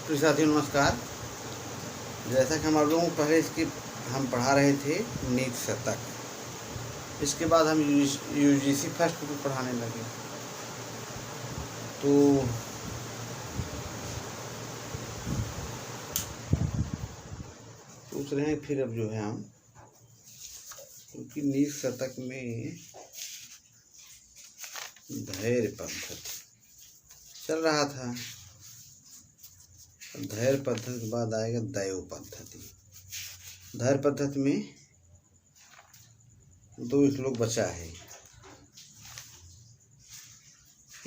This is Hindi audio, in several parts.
प्रिय साथियों नमस्कार। जैसा कि हम आप लोगों को पहले इसकी हम पढ़ा रहे थे नीट शतक, इसके बाद हम यूजीसी फर्स्ट को पढ़ाने लगे। तो सोच रहे हैं फिर अब जो है हम, क्योंकि नीट शतक में धैर्य पद्धति चल रहा था, धैर्य पद्धति के बाद आएगा दैव पद्धति। धैर्य पद्धति में 2 श्लोक बचा है,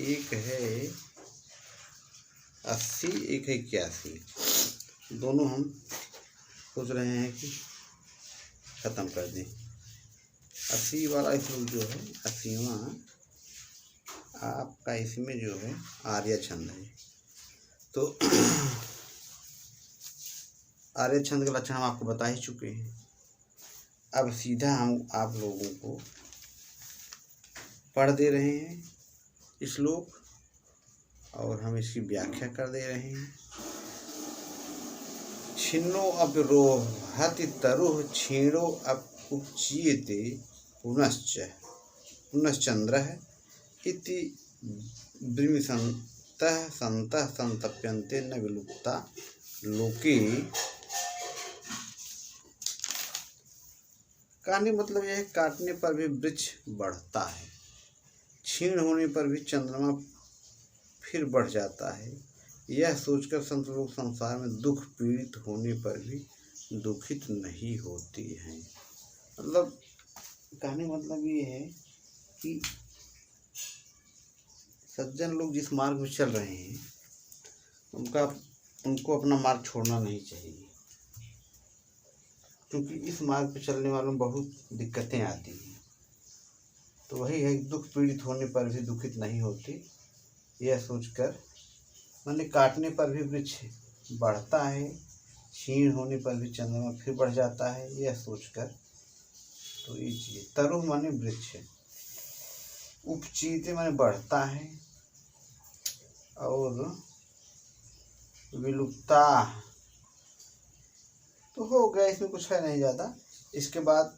एक है 80, एक है 81। दोनों हम सोच रहे हैं कि ख़त्म कर दें। 80 वाला श्लोक जो है, 80वां आपका इसमें जो है आर्य छंद है। तो आर्य छंद का लक्षण हम आपको बता ही चुके हैं। अब सीधा हम आप लोगों को पढ़ दे रहे हैं श्लोक और हम इसकी व्याख्या कर दे रहे हैं। छिन्नो अवरोहति तरुः क्षीणो उपचीयते पुनश्चंद्रः इति ब्रह्मसन्तः सन्तः संतप्यन्ते न विलुप्ता लोके। कहने मतलब यह है, काटने पर भी वृक्ष बढ़ता है, क्षीण होने पर भी चंद्रमा फिर बढ़ जाता है। यह सोचकर संत लोग संसार में दुख पीड़ित होने पर भी दुखित नहीं होती हैं। मतलब कहने मतलब ये है कि सज्जन लोग जिस मार्ग में चल रहे हैं उनको अपना मार्ग छोड़ना नहीं चाहिए, क्योंकि इस मार्ग पर चलने वालों में बहुत दिक्कतें आती हैं। तो वही है, दुख पीड़ित होने पर भी दुखित नहीं होती, यह सोचकर, माने काटने पर भी वृक्ष बढ़ता है, क्षीण होने पर भी चंद्रमा फिर बढ़ जाता है, यह सोचकर। तो ये चीज़ तरुः माने वृक्ष, उपचीते माने बढ़ता है, और विलुप्ता तो हो गया, इसमें कुछ है नहीं ज़्यादा। इसके बाद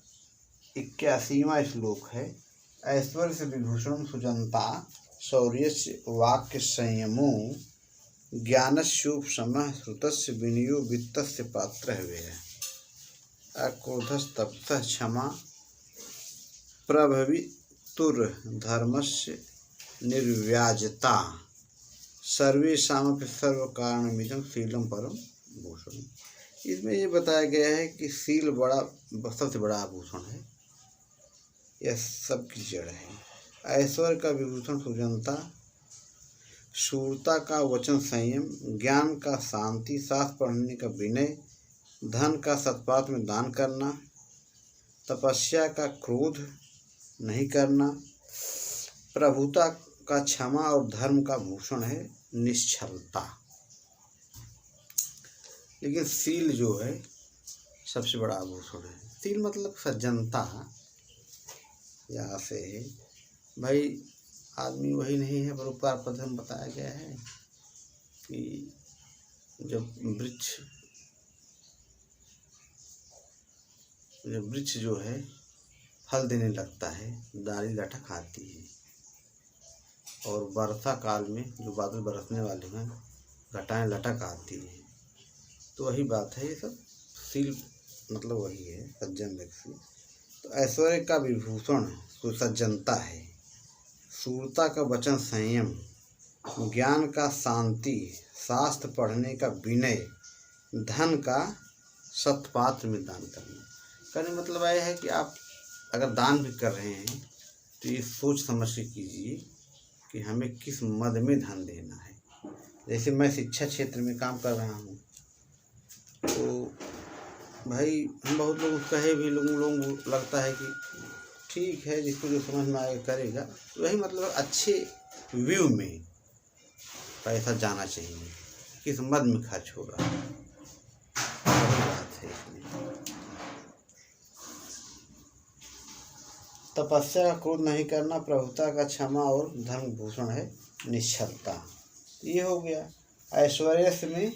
81वां श्लोक है, ऐश्वर्य से विभूषण सुजनता शौर्यस्य वाक्य संयमो ज्ञानस्योपशमः श्रुतस्य विनयो वित्तस्य पात्रः व्ययः अक्रोधस्तप्तः क्षमा प्रभवितुर्धर्मस्य निर्व्याजता सर्वेषामपि सर्वकारणमिदं शीलं परम भूषणम्। इसमें ये बताया गया है कि शील सबसे बड़ा आभूषण है, यह सबकी जड़ है। ऐश्वर्य का विभूषण सुजनता, शूरता का वचन संयम, ज्ञान का शांति, शास्त्र पढ़ने का विनय, धन का सत्पात्र में दान करना, तपस्या का क्रोध नहीं करना, प्रभुता का क्षमा, और धर्म का भूषण है निश्चलता। लेकिन शील जो है सबसे बड़ा आभूषण है। शील मतलब सज्जनता। यहाँ से भाई आदमी वही नहीं है, परोपकार पद्धति में बताया गया है कि जब वृक्ष जो है फल देने लगता है, डाली लटक आती है, और वर्षा काल में जो बादल बरसने वाले हैं घटाएं लटक आती हैं। तो वही बात है, ये सब शील मतलब वही है, सज्जन व्यक्ति। तो ऐश्वर्य का विभूषण सुसज्जनता है, शूरता का वचन संयम, ज्ञान का शांति, शास्त्र पढ़ने का विनय, धन का सत्पात्र में दान करना। कहने मतलब यह है कि आप अगर दान भी कर रहे हैं तो ये सोच समझ के कीजिए कि हमें किस मद में धन देना है। जैसे मैं शिक्षा क्षेत्र में काम कर रहा हूँ, तो भाई हम बहुत लोग कहे भी लोगों लगता है कि ठीक है, जिसको जो समझ में आए करेगा। तो वही मतलब अच्छे व्यू में पैसा जाना चाहिए, किस मद में खर्च होगा, वही बात है इसमें। तपस्या का क्रोध नहीं करना, प्रभुता का क्षमा, और धर्म भूषण है निश्चलता। ये हो गया। ऐश्वर्य में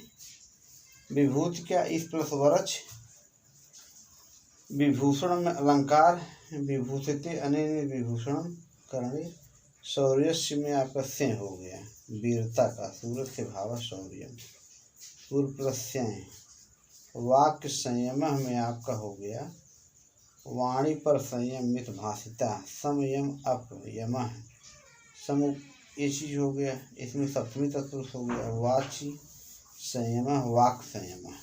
विभूति क्या इस प्लस वरच विभूषण में अलंकार विभूषिते अनेन विभूषण करणे शौर्यस्य में आपका से हो गया वीरता का सूरज से भाव शौर्य पूर्व प्लस से वाक्य संयम में आपका हो गया वाणी पर संयम मित भाषिता समयम अप यम सम ये चीज हो गया। इसमें सप्तमी तत्पुरुष हो गया वाची संयम वाक संयम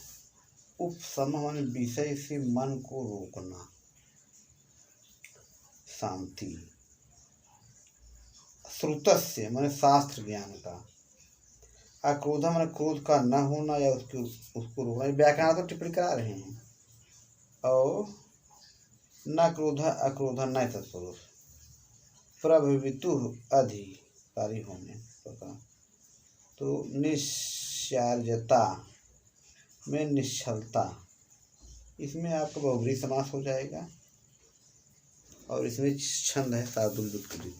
उपसम मान विषय से मन को रोकना शांति श्रुतस्य मान शास्त्र ज्ञान का अक्रोध मान क्रोध का न होना या उसको रोकना। व्याकरण तो टिप्पणी करा रहे हैं और न क्रोध अक्रोध न तत्पुरुष प्रभवितु अधिकारी होने का तो निश्चर्यता में निश्चलता इसमें आपका बहुब्रीहि समास हो जाएगा और इसमें छंद है शार्दूल व्युत्क्रमित।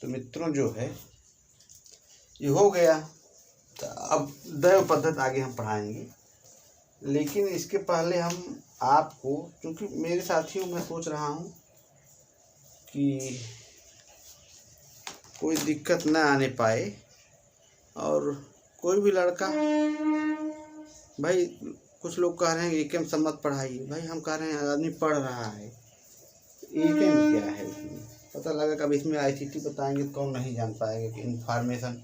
तो मित्रों जो है ये हो गया। तो अब दैव पद्धति आगे हम पढ़ाएंगे, लेकिन इसके पहले हम आपको, क्योंकि मेरे साथियों मैं सोच रहा हूँ कि कोई दिक्कत ना आने पाए और कोई भी लड़का, भाई कुछ लोग कह रहे हैं एकम सम्मत पढ़ाइए, भाई हम कह रहे हैं आदमी पढ़ रहा है एकम क्या है इसमें पता लगा। कभी इसमें ICT बताएंगे तो कौन नहीं जान पाएगा कि इंफॉर्मेशन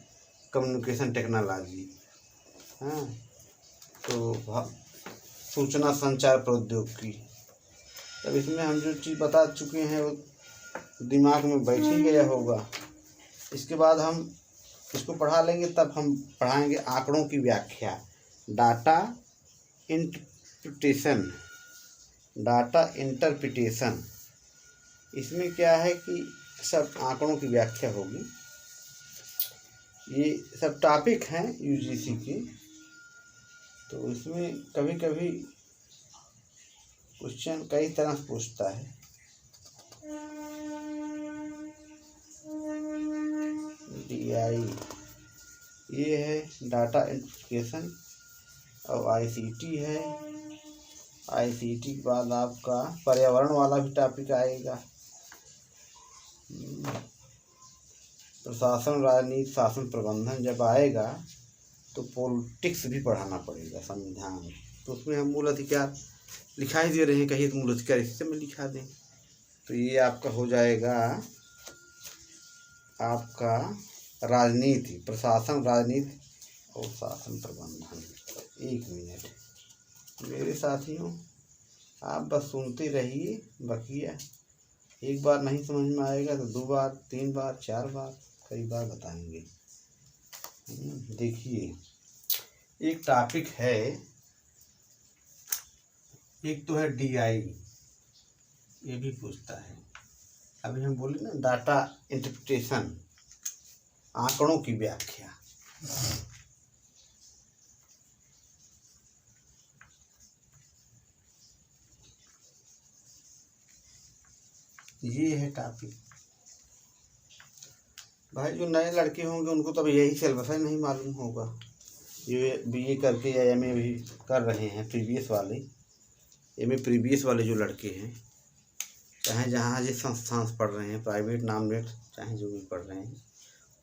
कम्युनिकेशन टेक्नोलॉजी, हाँ, तो सूचना संचार प्रौद्योगिकी। तब इसमें हम जो चीज़ बता चुके हैं वो दिमाग में बैठ ही गया होगा। इसके बाद हम इसको पढ़ा लेंगे, तब हम पढ़ाएंगे आंकड़ों की व्याख्या, डाटा इंटरप्रिटेशन। डाटा इंटरप्रिटेशन इसमें क्या है कि सब आंकड़ों की व्याख्या होगी। ये सब टॉपिक हैं UGC के, तो इसमें कभी कभी क्वेश्चन कई तरह से पूछता है। DI ये है डाटा इंटरप्रिटेशन और ICT है। ICT के बाद आपका पर्यावरण वाला भी टॉपिक आएगा, प्रशासन राजनीति शासन प्रबंधन जब आएगा तो पॉलिटिक्स भी पढ़ाना पड़ेगा, संविधान। तो उसमें हम मूल अधिकार लिखाई दे रहे हैं, कहीं तो मूल अधिकार इसी में लिखा दें। तो ये आपका हो जाएगा आपका राजनीति, प्रशासन राजनीति और शासन प्रबंधन। 1 मिनट मेरे साथियों, आप बस सुनते रहिए, बकिया एक बार नहीं समझ में आएगा तो 2 बार 3 बार 4 बार कई बार बताएंगे। देखिए एक टॉपिक है, एक तो है DI, ये भी पूछता है। अभी हम बोले ना डाटा इंटरप्रिटेशन, आंकड़ों की व्याख्या। ये है टॉपिक। भाई जो नए लड़के होंगे उनको तो यही सिलेबस है, नहीं मालूम होगा। ये BA करके या MA भी कर रहे हैं, प्रीवियस वाले MA प्रीवियस वाले जो लड़के हैं, चाहे जहाँ जिस संस्थान से पढ़ रहे हैं, प्राइवेट नॉमिनेट चाहे जो भी पढ़ रहे हैं,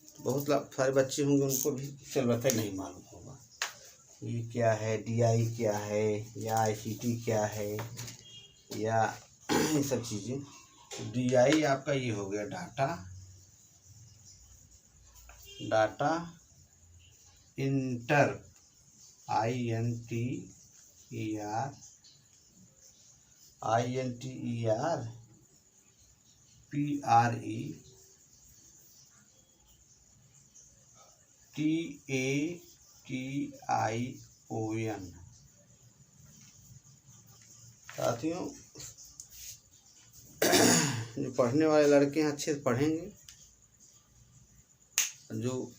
तो बहुत सारे बच्चे होंगे उनको भी सिलेबस है नहीं मालूम होगा। ये क्या है, DI क्या है, या ICT क्या है, या ये सब चीज़ें। DI आपका ये हो गया डाटा इंटर PREPARTION। साथियों जो पढ़ने वाले लड़के हैं अच्छे से पढ़ेंगे, जो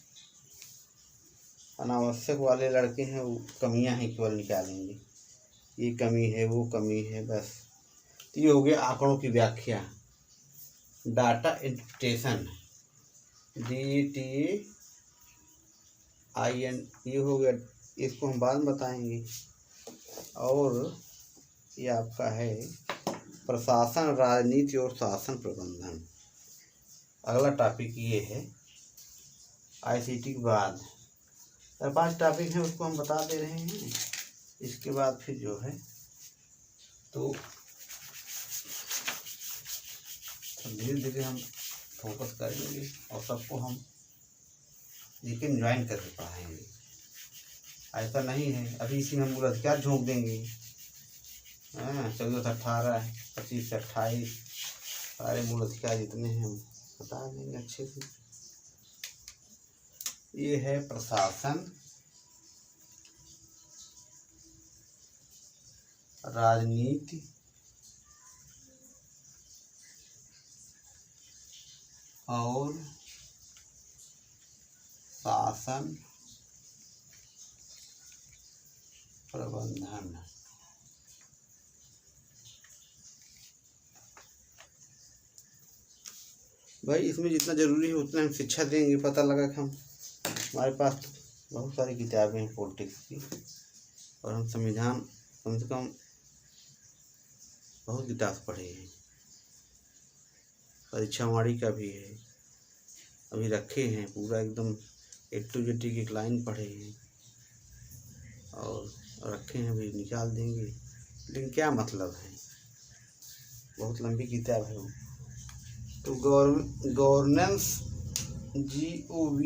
अनावश्यक वाले लड़के हैं वो कमियां ही केवल निकालेंगे, ये कमी है वो कमी है बस। तो ये हो गया आंकड़ों की व्याख्या, डाटा इंटरप्रिटेशन DTIN, ये हो गया। इसको हम बाद में बताएंगे। और ये आपका है प्रशासन, राजनीति और शासन प्रबंधन। अगला टॉपिक ये है आईसीटी के बाद 5 टॉपिक हैं, उसको हम बता दे रहे हैं। इसके बाद फिर जो है तो धीरे धीरे हम फोकस करेंगे और सबको हम लेकिन ज्वाइन करके पढ़ाएंगे। ऐसा नहीं है अभी इसी में हम बोला क्या झोंक देंगे। 14 से 18, 25 से 28 सारे मूल अधिकार जितने हैं हम बता देंगे अच्छे से। ये है प्रशासन, राजनीति और शासन प्रबंधन। भाई इसमें जितना ज़रूरी है उतना हम शिक्षा देंगे। पता लगा कि हम हमारे पास बहुत सारी किताबें हैं पॉलिटिक्स की और हम संविधान कम से कम बहुत किताब पढ़े हैं। परीक्षावाणी का भी है, अभी रखे हैं पूरा एकदम A to Z की एक लाइन पढ़े हैं और रखे हैं, अभी निकाल देंगे। लेकिन क्या मतलब है, बहुत लंबी किताब है वो। तो governance GOVER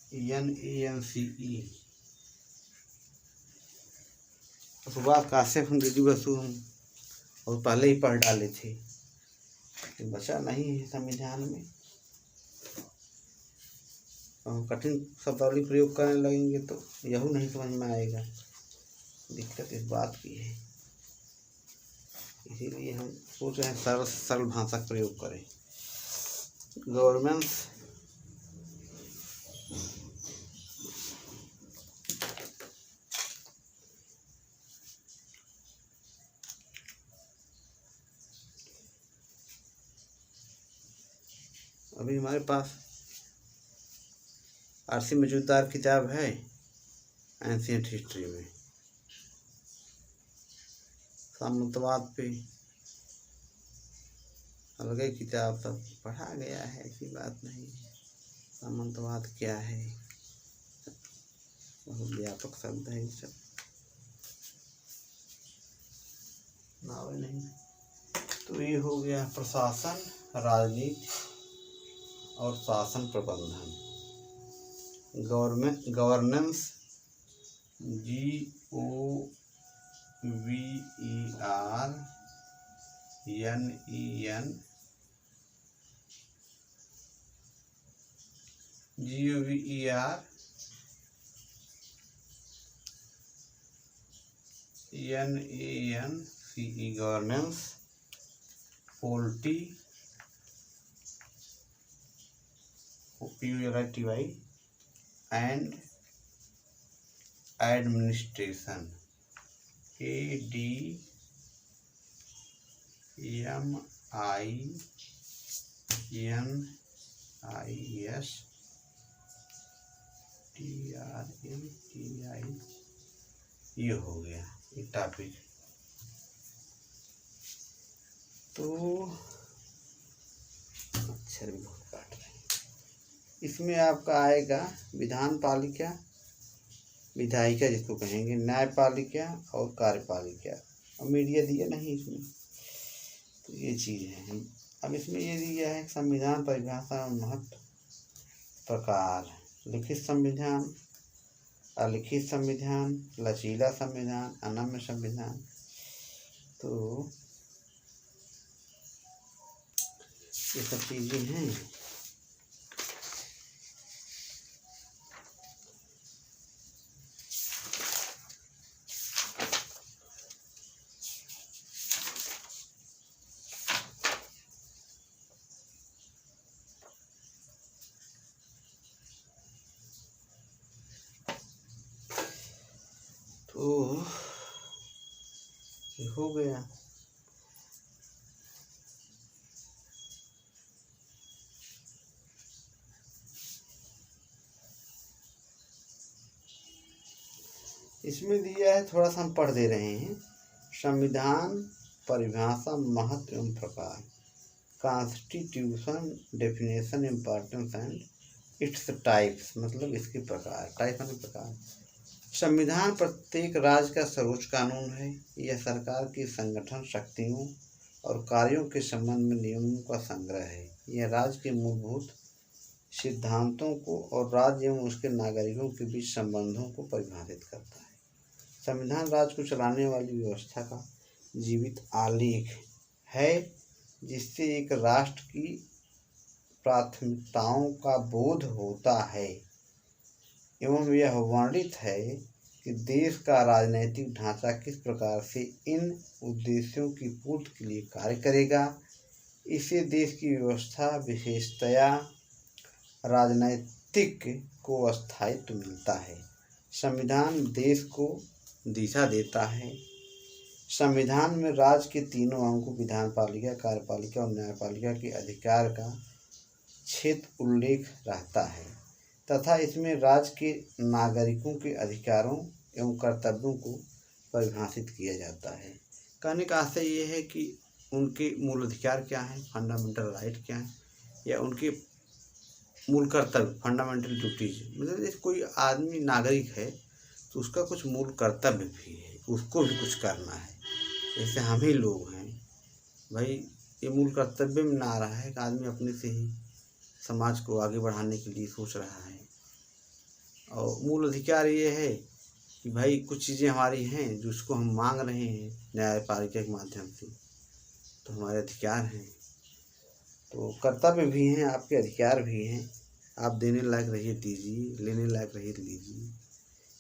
NANCE Subhash Kashyap अंग्रेजी बसु हम और पहले ही पढ़ डाले थे, बचा नहीं है संविधान में। कठिन शब्दावली प्रयोग करने लगेंगे तो यह नहीं समझ में आएगा। दिक्कत इस बात की है, इसीलिए हम सोच रहे हैं सरल सरल भाषा का प्रयोग करें। गवर्नेंस अभी हमारे पास RC मजूमदार किताब है एंशिएंट हिस्ट्री में, सामंतवाद पे अलग किताब सब पढ़ा गया है, ऐसी बात नहीं है। सामंतवाद क्या है, बहुत व्यापक शब्द है, सब नावे नहीं। तो ये हो गया प्रशासन, राजनीति और शासन प्रबंधन। Governance GOVER NANCE governance, polity PULITY and administration ADMINISTRATI। ये हो गया एक टॉपिक। तो अक्षर भी बहुत काट रहे हैं। इसमें आपका आएगा विधान पालिका, विधायिका जिसको कहेंगे, न्यायपालिका और कार्यपालिका, और मीडिया दिया नहीं इसमें। तो ये चीज़ है। अब इसमें ये दिया है संविधान परिभाषा और महत्व, प्रकार, लिखित संविधान, अलिखित संविधान, लचीला संविधान, अनम्य संविधान। तो ये सब चीज़ें हैं। तो ये हो गया। इसमें दिया है, थोड़ा सा हम पढ़ दे रहे हैं। संविधान परिभाषा, महत्व एवं प्रकार। Constitution definition, importance and its types, मतलब इसके प्रकार। टाइप मतलब प्रकार। संविधान प्रत्येक राज्य का सर्वोच्च कानून है। यह सरकार की संगठन शक्तियों और कार्यों के संबंध में नियमों का संग्रह है। यह राज्य के मूलभूत सिद्धांतों को और राज्य एवं उसके नागरिकों के बीच संबंधों को परिभाषित करता है। संविधान राज्य को चलाने वाली व्यवस्था का जीवित आलेख है, जिससे एक राष्ट्र की प्राथमिकताओं का बोध होता है एवं यह वर्णित है कि देश का राजनीतिक ढांचा किस प्रकार से इन उद्देश्यों की पूर्ति के लिए कार्य करेगा। इससे देश की व्यवस्था विशेषतया राजनीतिक को स्थायित्व मिलता है। संविधान देश को दिशा देता है। संविधान में राज्य के तीनों अंगों विधानपालिका, कार्यपालिका और न्यायपालिका के अधिकार का क्षेत्र उल्लेख रहता है तथा इसमें राज्य के नागरिकों के अधिकारों एवं कर्तव्यों को परिभाषित किया जाता है। कहने का आशय ये है कि उनके मूल अधिकार क्या हैं, फंडामेंटल राइट क्या हैं, या उनके मूल कर्तव्य, फंडामेंटल ड्यूटीज। मतलब जैसे कोई आदमी नागरिक है तो उसका कुछ मूल कर्तव्य भी है, उसको भी कुछ करना है। जैसे हम ही लोग हैं भाई, ये मूल कर्तव्य में ना आ रहा है कि आदमी अपने से ही समाज को आगे बढ़ाने के लिए सोच रहा है। और मूल अधिकार ये है कि भाई कुछ चीज़ें हमारी हैं जो उसको हम मांग रहे हैं न्यायपालिका के माध्यम से, तो हमारे अधिकार हैं। तो कर्तव्य भी हैं, आपके अधिकार भी हैं। आप देने लायक रहिए दीजिए, लेने लायक रहिए लीजिए।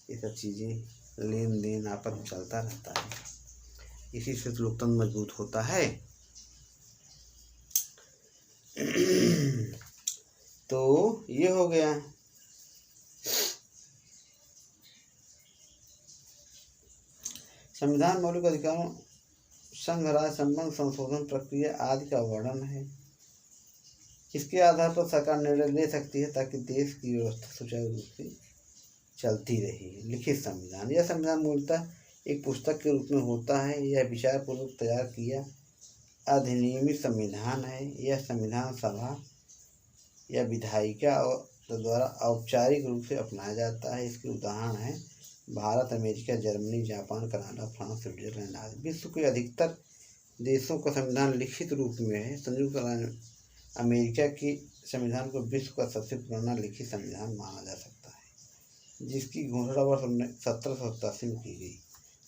ये सब चीज़ें लेन देन आपस में चलता रहता है। इसी से तो लोकतंत्र मजबूत होता है। तो ये हो गया। संविधान मौलिक अधिकारों, संघ राज्य संबंध, संशोधन प्रक्रिया आदि का वर्णन है। इसके आधार पर सरकार निर्णय ले सकती है ताकि देश की व्यवस्था सुचारू रूप से चलती रहे। लिखित संविधान, यह संविधान मूलतः एक पुस्तक के रूप में होता है। यह विचार पूर्वक तैयार किया अधिनियमित संविधान है। यह संविधान सभा या विधायिका द्वारा औपचारिक रूप से अपनाया जाता है। इसके उदाहरण हैं Bharat, America, Germany, Japan, Canada, France, Switzerland आदि। विश्व के अधिकतर देशों का संविधान लिखित रूप में है। संयुक्त राज्य अमेरिका के संविधान को विश्व का सबसे पुराना लिखित संविधान माना जा सकता है, जिसकी घोषणा वर्ष 1787 में की गई।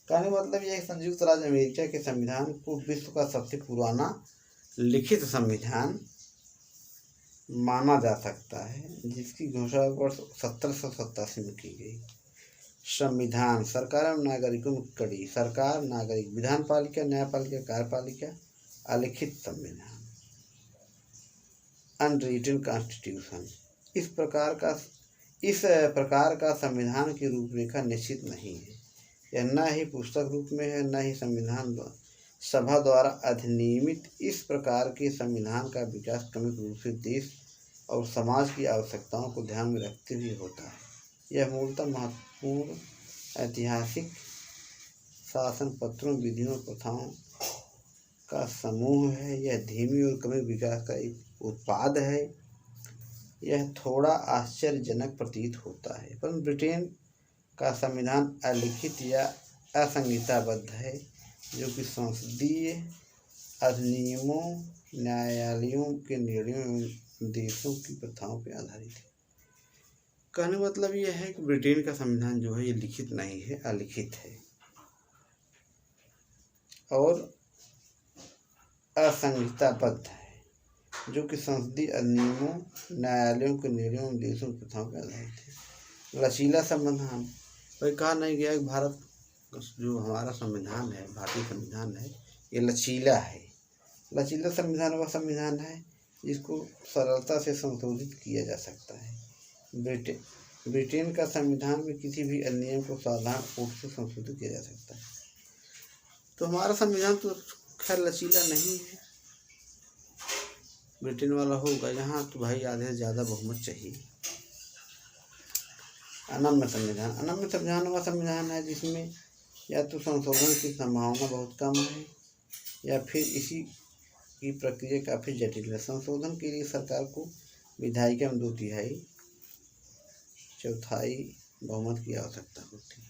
कहने मतलब यह संयुक्त राज्य अमेरिका के संविधान को विश्व का सबसे पुराना लिखित संविधान माना जा सकता है, जिसकी घोषणा वर्ष 1787 में की गई। संविधान सरकार एवं नागरिकों में कड़ी। सरकार, नागरिक, विधानपालिका, न्यायपालिका, कार्यपालिका। अलिखित संविधान, अनरिटन कॉन्स्टिट्यूशन। इस प्रकार का संविधान की रूपरेखा निश्चित नहीं है। यह न ही पुस्तक रूप में है, न ही संविधान सभा द्वारा अधिनियमित। इस प्रकार के संविधान का विकास क्रमिक रूप से देश और समाज की आवश्यकताओं को ध्यान में रखते हुए होता है। यह मूलतः महत्वपूर्ण ऐतिहासिक शासन पत्रों, विधियों और प्रथाओं का समूह है। यह धीमी और क्रमिक विकास का एक उत्पाद है। यह थोड़ा आश्चर्यजनक प्रतीत होता है, परंतु ब्रिटेन का संविधान अलिखित या असंहिताबद्ध है, जो कि संसदीय अधिनियमों, न्यायालयों के निर्णयों एवं देशों की प्रथाओं पर आधारित है। कहने मतलब यह है कि ब्रिटेन का संविधान जो है ये लिखित नहीं है, अलिखित है और असंहिताबद्ध है, जो कि संसदीय अधिनियमों, न्यायालयों के निर्णयों, देशों की प्रथाओं पर आधारित है। लचीला संविधान, वही कहा नहीं गया कि भारत जो हमारा संविधान है, भारतीय संविधान है, ये लचीला है। लचीला संविधान वह संविधान है जिसको सरलता से संशोधित किया जा सकता है। ब्रिटेन का संविधान में किसी भी अधिनियम को साधारण रूप से संशोधित किया जा सकता है। तो हमारा संविधान तो खैर लचीला नहीं है, ब्रिटेन वाला होगा। यहाँ तो भाई आधे से ज़्यादा बहुमत चाहिए। अनम्य संविधान, अनम्य संविधान वह संविधान है जिसमें या तो संशोधन की संभावना बहुत कम है या फिर इसी की प्रक्रिया काफ़ी जटिल है। संशोधन के लिए सरकार को विधायिका में 2/3 चौथाई बहुमत की आवश्यकता होती है।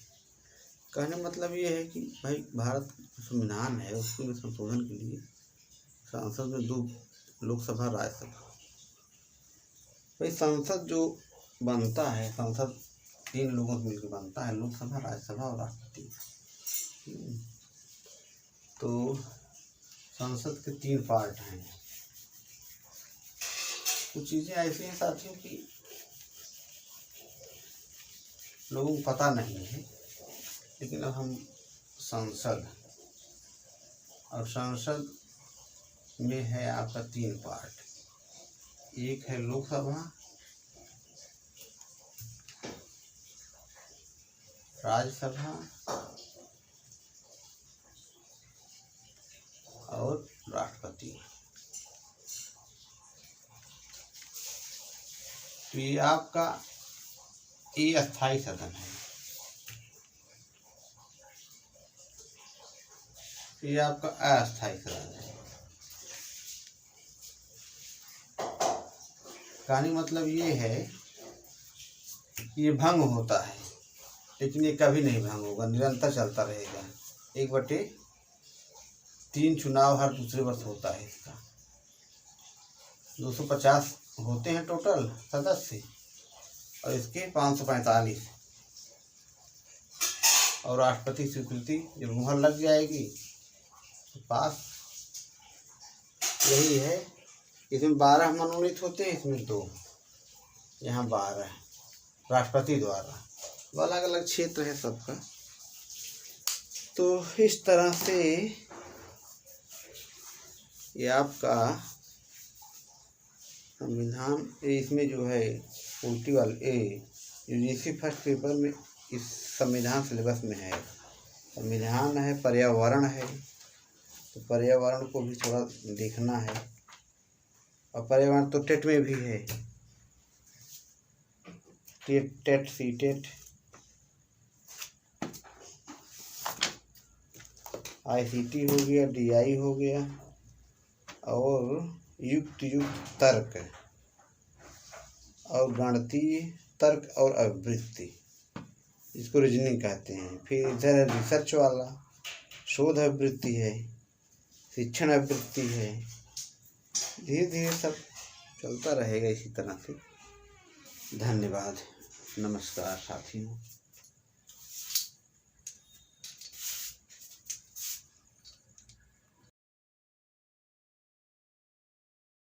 कहने का मतलब ये है कि भाई भारत संविधान है उसके संशोधन के लिए संसद में 2 लोकसभा राज्यसभा। भाई संसद जो बनता है, संसद 3 लोगों से मिलकर बनता है, लोकसभा, राज्यसभा और राष्ट्रपति। तो संसद के 3 पार्ट हैं। कुछ चीज़ें ऐसी हैं साथियों कि लोगों को पता नहीं है, लेकिन अब हम संसद, और संसद में है आपका 3 पार्ट। एक है लोकसभा, राज्यसभा और राष्ट्रपति। तो ये आपका अस्थायी सदन है, ये आपका अस्थायी सदन है। कहानी मतलब ये है कि ये भंग होता है, लेकिन ये कभी नहीं भंग होगा, निरंतर चलता रहेगा। 1/3 चुनाव हर दूसरे वर्ष होता है इसका। 250 होते हैं टोटल सदस्य और इसके 545। और राष्ट्रपति स्वीकृति जब मुहर लग जाएगी तो पास। यही है, इसमें 12 मनोनीत होते हैं, इसमें 2, यहाँ 12 राष्ट्रपति द्वारा। वो अलग अलग क्षेत्र है सबका। तो इस तरह से ये आपका संविधान, इसमें जो है पोर्टिकल यूजीसी फर्स्ट पेपर में इस संविधान सिलेबस में है। संविधान है, पर्यावरण है, तो पर्यावरण को भी थोड़ा देखना है। और पर्यावरण तो टेट में भी है, टेट सीटेट, ICT हो गया, DI हो गया, और युक्त तर्क और गणितीय तर्क और आवृत्ति, इसको रीजनिंग कहते हैं। फिर इधर है रिसर्च वाला, शोध आवृत्ति है, शिक्षण आवृत्ति है। धीरे धीरे सब चलता रहेगा इसी तरह से। धन्यवाद, नमस्कार साथियों।